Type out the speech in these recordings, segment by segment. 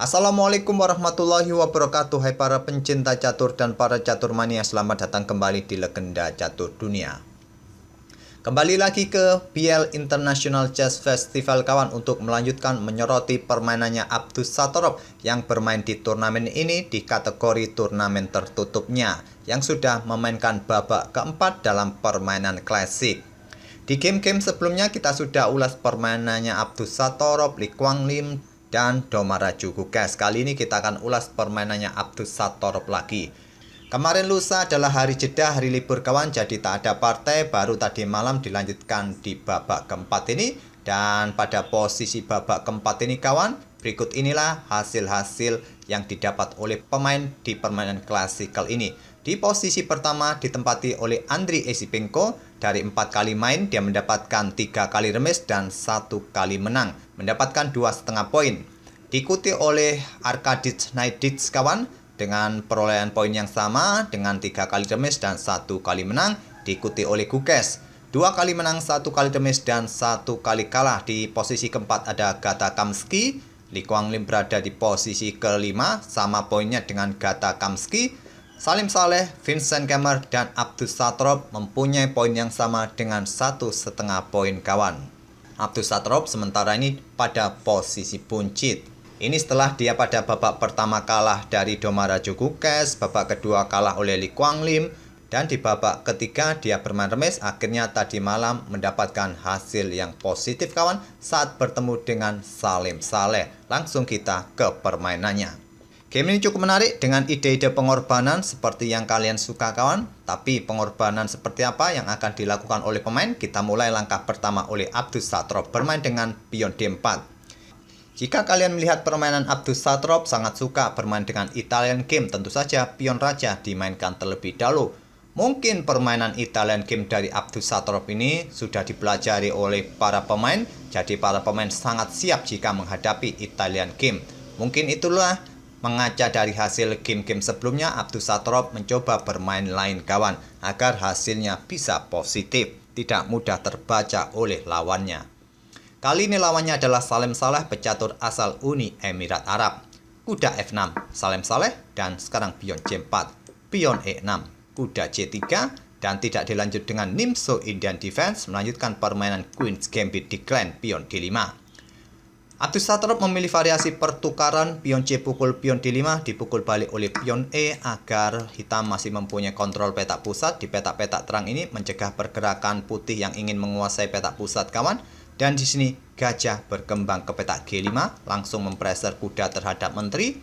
Assalamualaikum warahmatullahi wabarakatuh. Hai para pencinta catur dan para catur mania, selamat datang kembali di Legenda Catur Dunia. Kembali lagi ke PL International Chess Festival kawan, untuk melanjutkan menyoroti permainannya Abdus Satorov yang bermain di turnamen ini di kategori turnamen tertutupnya, yang sudah memainkan babak keempat dalam permainan klasik. Di game-game sebelumnya kita sudah ulas permainannya Abdus Satorov, Lee Kwang Lim, dan Domaraju Gukes. Kali ini kita akan ulas permainannya Abdus Satorov lagi. Kemarin lusa adalah hari jeda, hari libur kawan, jadi tak ada partai. Baru tadi malam dilanjutkan di babak keempat ini. Dan pada posisi babak keempat ini kawan, berikut inilah hasil-hasil yang didapat oleh pemain di permainan klasikal ini. Di posisi pertama ditempati oleh Andriy Esipenko. Dari 4 kali main dia mendapatkan 3 kali remis dan 1 kali menang, mendapatkan 2,5 poin. Diikuti oleh Arkadiy Naidits kawan dengan perolehan poin yang sama dengan 3 kali remis dan 1 kali menang. Diikuti oleh Gukes 2 kali menang, 1 kali remis dan 1 kali kalah. Di posisi keempat ada Gata Kamsky. Lee Kwang Lim berada di posisi kelima sama poinnya dengan Gata Kamsky. Salim Saleh, Vincent Kemmer, dan Abdus Satorov mempunyai poin yang sama dengan 1,5 poin kawan. Abdus Satorov sementara ini pada posisi buncit. Ini setelah dia pada babak pertama kalah dari Domaraju Gukes, babak kedua kalah oleh Lee Kwang Lim, dan di babak ketiga dia bermain remis. Akhirnya tadi malam mendapatkan hasil yang positif kawan saat bertemu dengan Salim Saleh. Langsung kita ke permainannya. Game ini cukup menarik dengan ide-ide pengorbanan seperti yang kalian suka kawan. Tapi pengorbanan seperti apa yang akan dilakukan oleh pemain? Kita mulai langkah pertama oleh Abdus Satorov bermain dengan pion D4. Jika kalian melihat permainan Abdus Satorov sangat suka bermain dengan Italian game, tentu saja pion raja dimainkan terlebih dahulu. Mungkin permainan Italian game dari Abdus Satorov ini sudah dipelajari oleh para pemain, jadi para pemain sangat siap jika menghadapi Italian game. Mungkin itulah mengaca dari hasil game-game sebelumnya, Abdus Satorov mencoba bermain lain kawan agar hasilnya bisa positif, tidak mudah terbaca oleh lawannya. Kali ini lawannya adalah Salim Saleh, pecatur asal Uni Emirat Arab. Kuda F6, Salim Saleh, dan sekarang pion C4, pion E6, kuda C3, dan tidak dilanjut dengan Nimzo Indian Defense, melanjutkan permainan Queen's Gambit Decline, pion D5. Abdus Satorov memilih variasi pertukaran pion C pukul pion D5 dipukul balik oleh pion E agar hitam masih mempunyai kontrol petak pusat. Di petak-petak terang ini mencegah pergerakan putih yang ingin menguasai petak pusat kawan. Dan di sini gajah berkembang ke petak G5, langsung mempreser kuda terhadap menteri.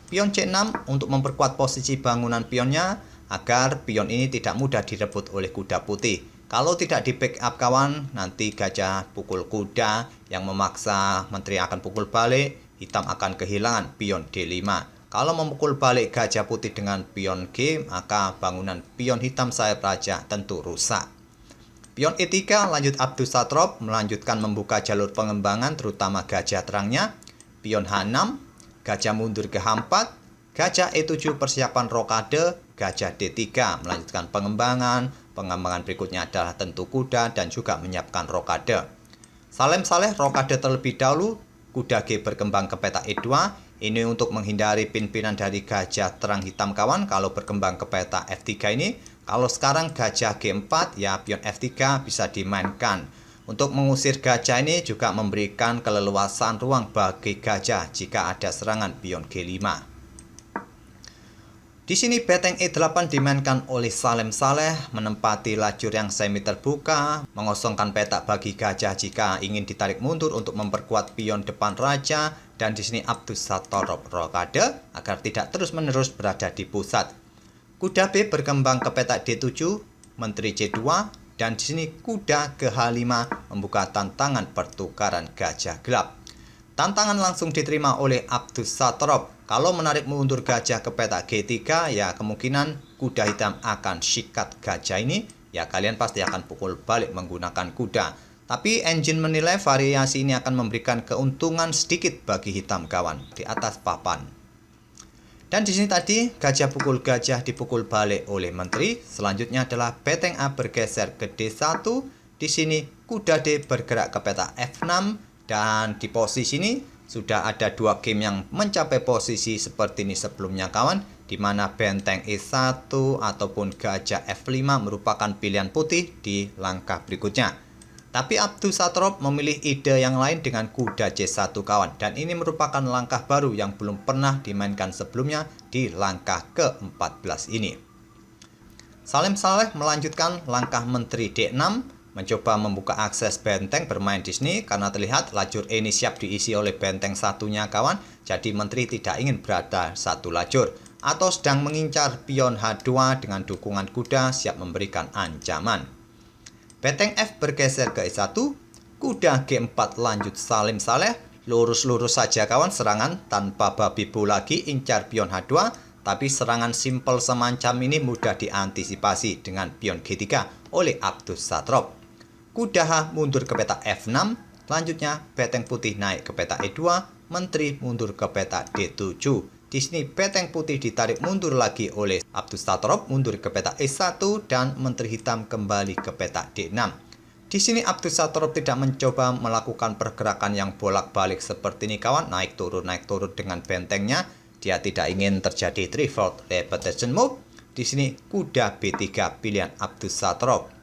Pion C6 untuk memperkuat posisi bangunan pionnya agar pion ini tidak mudah direbut oleh kuda putih. Kalau tidak di backup kawan, nanti gajah pukul kuda yang memaksa menteri akan pukul balik, hitam akan kehilangan pion D5. Kalau memukul balik gajah putih dengan pion G, maka bangunan pion hitam sayap raja tentu rusak. Pion E3 lanjut Abdus Satorov melanjutkan membuka jalur pengembangan terutama gajah terangnya. Pion H6, gajah mundur ke H4, gajah E7 persiapan rokade, gajah D3 melanjutkan pengembangan. Pengembangan berikutnya adalah tentu kuda dan juga menyiapkan rokade. Salim Saleh rokade terlebih dahulu, kuda G berkembang ke petak E2. Ini untuk menghindari pimpinan dari gajah terang hitam kawan kalau berkembang ke petak F3 ini. Kalau sekarang gajah G4 ya pion F3 bisa dimainkan. Untuk mengusir gajah ini juga memberikan keleluasan ruang bagi gajah jika ada serangan pion G5. Di sini beteng E8 dimainkan oleh Salim Saleh, menempati lajur yang semi terbuka, mengosongkan petak bagi gajah jika ingin ditarik mundur untuk memperkuat pion depan raja, dan di sini Abdus Satorov rokade agar tidak terus-menerus berada di pusat. Kuda B berkembang ke petak D7, menteri C2, dan di sini kuda ke H5 membuka tantangan pertukaran gajah gelap. Tantangan langsung diterima oleh Abdus Satorov. Kalau menarik mundur gajah ke petak G3, ya kemungkinan kuda hitam akan sikat gajah ini. Ya kalian pasti akan pukul balik menggunakan kuda. Tapi engine menilai variasi ini akan memberikan keuntungan sedikit bagi hitam kawan di atas papan. Dan di sini tadi gajah pukul gajah dipukul balik oleh menteri. Selanjutnya adalah beteng A bergeser ke D1. Di sini kuda D bergerak ke petak F6. Dan di posisi ini sudah ada 2 game yang mencapai posisi seperti ini sebelumnya kawan, di mana benteng E1 ataupun gajah F5 merupakan pilihan putih di langkah berikutnya. Tapi Abdussatrob memilih ide yang lain dengan kuda C1 kawan, dan ini merupakan langkah baru yang belum pernah dimainkan sebelumnya di langkah ke-14 ini. Salim Saleh melanjutkan langkah menteri D6, mencoba membuka akses benteng bermain di sini karena terlihat lajur ini siap diisi oleh benteng satunya kawan, jadi menteri tidak ingin berada satu lajur, atau sedang mengincar pion H2 dengan dukungan kuda siap memberikan ancaman. Benteng F bergeser ke E1, kuda G4 lanjut Salim Saleh, lurus-lurus saja kawan serangan tanpa babi bu lagi incar pion H2, tapi serangan simpel semacam ini mudah diantisipasi dengan pion G3 oleh Abdussatrob. Kuda H mundur ke peta F6, selanjutnya benteng putih naik ke peta E2, menteri mundur ke peta D7. Di sini benteng putih ditarik mundur lagi oleh Abdussatrob, mundur ke peta E1 dan menteri hitam kembali ke peta D6. Di sini Abdussatrob tidak mencoba melakukan pergerakan yang bolak-balik seperti ini kawan, naik turun dengan bentengnya. Dia tidak ingin terjadi threefold repetition move. Di sini kuda B3 pilihan Abdussatrob.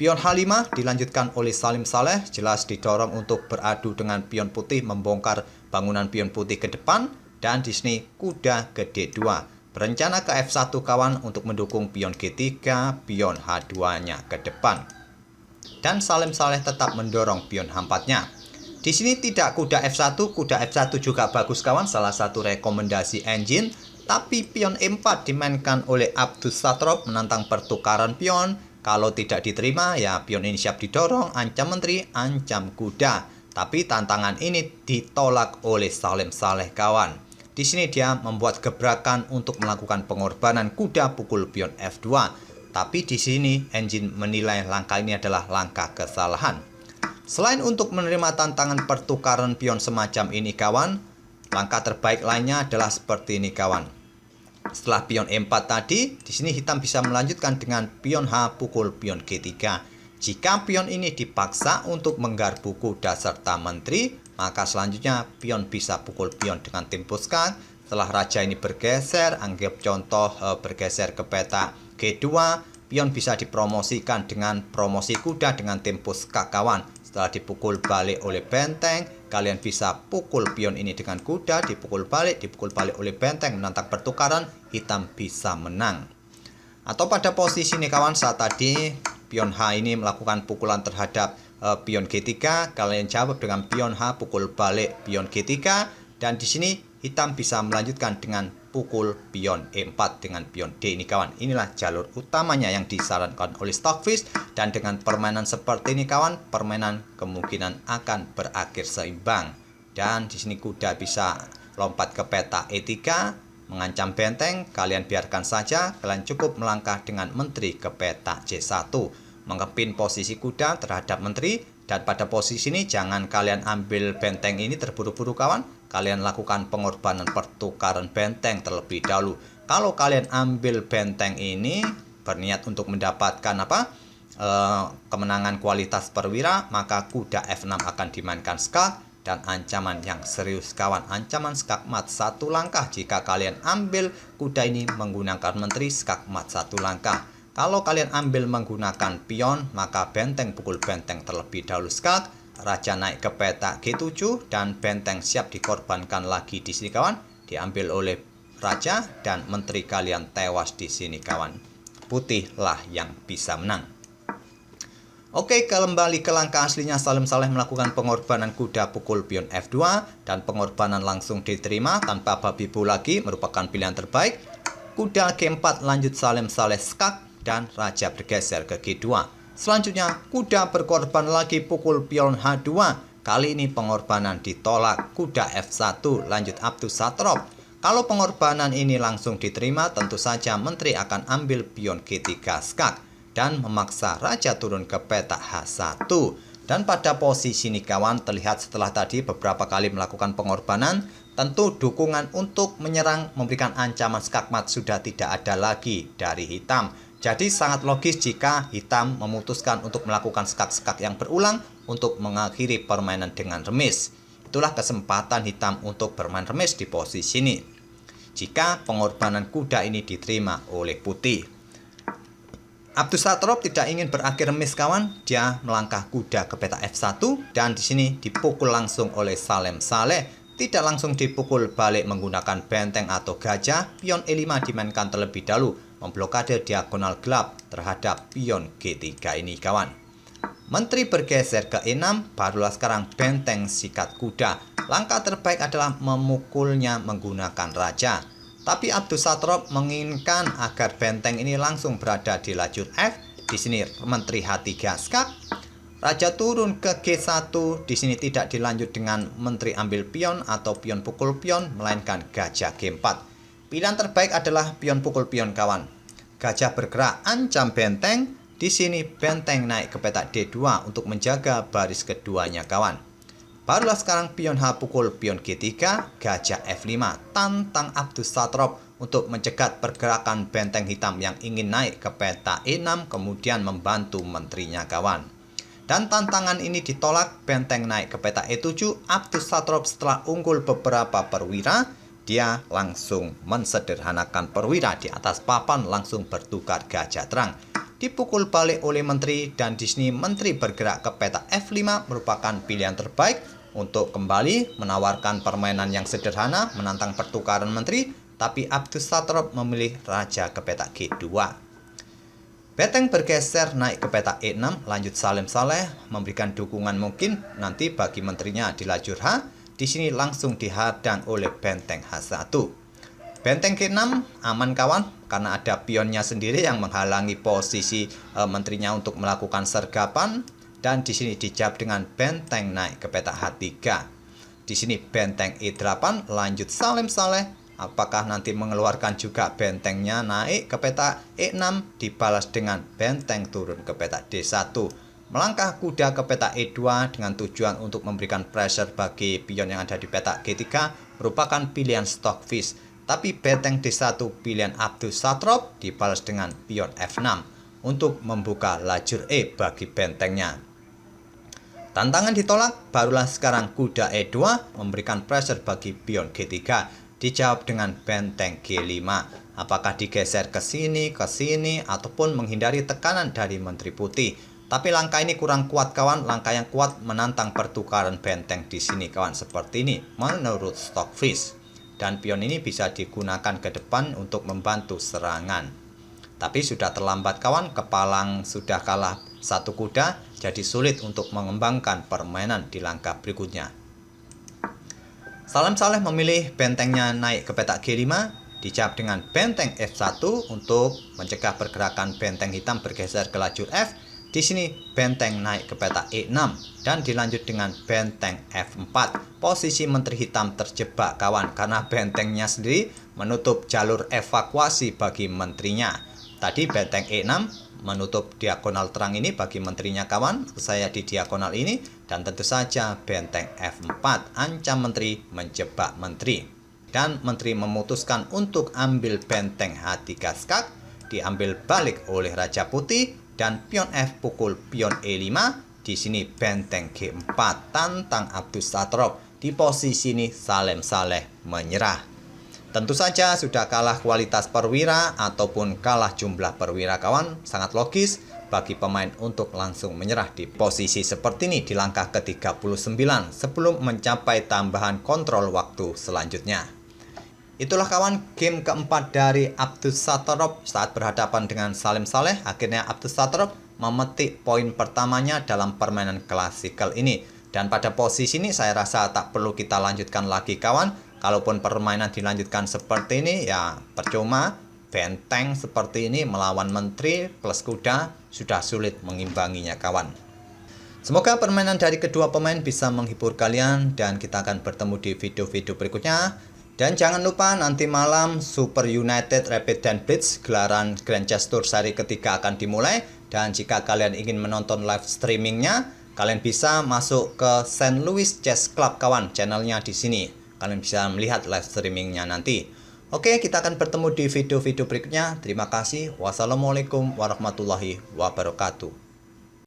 Pion H5 dilanjutkan oleh Salim Saleh, jelas didorong untuk beradu dengan pion putih membongkar bangunan pion putih ke depan. Dan di sini kuda ke D2, berencana ke F1 kawan untuk mendukung pion G3, pion H2-nya ke depan. Dan Salim Saleh tetap mendorong pion H4-nya. Di sini tidak kuda F1, kuda F1 juga bagus kawan, salah satu rekomendasi engine. Tapi pion E4 dimainkan oleh Abdussatrob menantang pertukaran pion. Kalau tidak diterima ya pion ini siap didorong, ancam menteri, ancam kuda. Tapi tantangan ini ditolak oleh Salim Saleh kawan. Di sini dia membuat gebrakan untuk melakukan pengorbanan kuda pukul pion F2. Tapi di sini engine menilai langkah ini adalah langkah kesalahan. Selain untuk menerima tantangan pertukaran pion semacam ini kawan, langkah terbaik lainnya adalah seperti ini kawan. Setelah pion E4 tadi, di sini hitam bisa melanjutkan dengan pion H pukul pion G3. Jika pion ini dipaksa untuk menggarpu kuda serta menteri, maka selanjutnya pion bisa pukul pion dengan tempo skak. Setelah raja ini bergeser, anggap contoh bergeser ke peta G2, pion bisa dipromosikan dengan promosi kuda dengan tempo skak kawan. Setelah dipukul balik oleh benteng, kalian bisa pukul pion ini dengan kuda, dipukul balik oleh benteng, menantang pertukaran, hitam bisa menang. Atau pada posisi ini kawan, saat tadi pion H ini melakukan pukulan terhadap pion G3, kalian jawab dengan pion H pukul balik pion G3, dan di sini hitam bisa melanjutkan dengan pukul pion E4 dengan pion D ini kawan. Inilah jalur utamanya yang disarankan oleh Stockfish, dan dengan permainan seperti ini kawan, permainan kemungkinan akan berakhir seimbang. Dan di sini kuda bisa lompat ke peta E3 mengancam benteng, kalian biarkan saja, kalian cukup melangkah dengan menteri ke peta C1, mengepin posisi kuda terhadap menteri. Dan pada posisi ini jangan kalian ambil benteng ini terburu-buru kawan, kalian lakukan pengorbanan pertukaran benteng terlebih dahulu. Kalau kalian ambil benteng ini berniat untuk mendapatkan kemenangan kualitas perwira, maka kuda F6 akan dimainkan skak. Dan ancaman yang serius kawan, ancaman skakmat 1 langkah jika kalian ambil kuda ini menggunakan menteri, skakmat 1 langkah. Kalau kalian ambil menggunakan pion, maka benteng pukul benteng terlebih dahulu skak, raja naik ke peta G7 dan benteng siap dikorbankan lagi di sini kawan, diambil oleh raja dan menteri kalian tewas di sini kawan. Putihlah yang bisa menang. Oke, kembali ke langkah aslinya. Salim Saleh melakukan pengorbanan kuda pukul pion F2 dan pengorbanan langsung diterima tanpa babi bu lagi, merupakan pilihan terbaik. Kuda G4 lanjut Salim Saleh skak dan raja bergeser ke G2. Selanjutnya kuda berkorban lagi pukul pion H2. Kali ini pengorbanan ditolak, kuda F1 lanjut Abdussatrob. Kalau pengorbanan ini langsung diterima, tentu saja menteri akan ambil pion G3 skak dan memaksa raja turun ke peta H1. Dan pada posisi ini kawan, terlihat setelah tadi beberapa kali melakukan pengorbanan, tentu dukungan untuk menyerang memberikan ancaman skakmat sudah tidak ada lagi dari hitam. Jadi sangat logis jika hitam memutuskan untuk melakukan skak-skak yang berulang untuk mengakhiri permainan dengan remis. Itulah kesempatan hitam untuk bermain remis di posisi ini. Jika pengorbanan kuda ini diterima oleh putih. Abdus Satrop tidak ingin berakhir remis kawan. Dia melangkah kuda ke peta F1 dan di sini dipukul langsung oleh Salem Saleh. Tidak langsung dipukul balik menggunakan benteng atau gajah. Pion E5 dimainkan terlebih dahulu memblokade diagonal gelap terhadap pion G3 ini kawan. Menteri bergeser ke E6, barulah sekarang benteng sikat kuda. Langkah terbaik adalah memukulnya menggunakan raja. Tapi Abdus Satrop menginginkan agar benteng ini langsung berada di lajur F. Di sini Menteri H3 skak. Raja turun ke G1. Di sini tidak dilanjut dengan Menteri ambil pion atau pion pukul pion, melainkan gajah G4. Pilihan terbaik adalah pion pukul pion kawan. Gajah bergerak ancam benteng. Di sini benteng naik ke peta D2 untuk menjaga baris keduanya kawan. Barulah sekarang pion H pukul pion G3, gajah F5 tantang Abdus Satrop untuk mencegat pergerakan benteng hitam yang ingin naik ke peta E6 kemudian membantu menterinya kawan. Dan tantangan ini ditolak, benteng naik ke peta E7. Abdus Satrop setelah unggul beberapa perwira, dia langsung mensederhanakan perwira di atas papan, langsung bertukar gajah terang. Dipukul balik oleh menteri dan di sini menteri bergerak ke peta F5 merupakan pilihan terbaik untuk kembali menawarkan permainan yang sederhana menantang pertukaran menteri, tapi Abdus Satrop memilih raja ke peta G2. Benteng bergeser naik ke peta E6, lanjut Salem Saleh memberikan dukungan mungkin nanti bagi menterinya di lajur H. Di sini langsung dihadang oleh benteng H1. Benteng G6 aman kawan karena ada pionnya sendiri yang menghalangi posisi menterinya untuk melakukan sergapan dan di sini dijawab dengan benteng naik ke peta H3. Di sini benteng E8 lanjut Salem Saleh. Apakah nanti mengeluarkan juga bentengnya naik ke peta E6 dibalas dengan benteng turun ke peta D1. Melangkah kuda ke peta E2 dengan tujuan untuk memberikan pressure bagi pion yang ada di peta G3 merupakan pilihan stockfish. Tapi benteng D1 pilihan Abdus Satrop dibalas dengan pion F6 untuk membuka lajur E bagi bentengnya. Tantangan ditolak, barulah sekarang kuda E2 memberikan pressure bagi pion G3. Dijawab dengan benteng G5. Apakah digeser ke sini, ataupun menghindari tekanan dari Menteri Putih. Tapi langkah ini kurang kuat kawan. Langkah yang kuat menantang pertukaran benteng di sini kawan seperti ini menurut stockfish. Dan pion ini bisa digunakan ke depan untuk membantu serangan. Tapi sudah terlambat kawan, kepalang sudah kalah satu kuda, jadi sulit untuk mengembangkan permainan di langkah berikutnya. Salem Saleh memilih bentengnya naik ke peta G5, dijawab dengan benteng F1 untuk mencegah pergerakan benteng hitam bergeser ke lajur F. Di sini benteng naik ke peta E6 dan dilanjut dengan benteng F4. Posisi menteri hitam terjebak kawan karena bentengnya sendiri menutup jalur evakuasi bagi menterinya. Tadi benteng E6 menutup diagonal terang ini bagi menterinya kawan. Saya di diagonal ini dan tentu saja benteng F4 ancam menteri menjebak menteri. Dan menteri memutuskan untuk ambil benteng H3 skak, diambil balik oleh Raja Putih. Dan pion F pukul pion E5. Di sini benteng G4 tantang Abdus Satrop. Di posisi ini Salem Saleh menyerah. Tentu saja sudah kalah kualitas perwira ataupun kalah jumlah perwira kawan. Sangat logis bagi pemain untuk langsung menyerah di posisi seperti ini di langkah ke-39 sebelum mencapai tambahan kontrol waktu selanjutnya. Itulah kawan game keempat dari Abdus Satrop saat berhadapan dengan Salem Saleh. Akhirnya Abdus Satrop memetik poin pertamanya dalam permainan klasikal ini. Dan pada posisi ini saya rasa tak perlu kita lanjutkan lagi kawan. Kalaupun permainan dilanjutkan seperti ini ya percuma. Benteng seperti ini melawan menteri plus kuda sudah sulit mengimbanginya kawan. Semoga permainan dari kedua pemain bisa menghibur kalian dan kita akan bertemu di video-video berikutnya. Dan jangan lupa nanti malam Super United Rapid dan Blitz gelaran Grand Chess Tour seri ketiga akan dimulai. Dan jika kalian ingin menonton live streamingnya, kalian bisa masuk ke St. Louis Chess Club kawan, channelnya di sini. Kalian bisa melihat live streamingnya nanti. Oke, kita akan bertemu di video-video berikutnya. Terima kasih. Wassalamualaikum warahmatullahi wabarakatuh.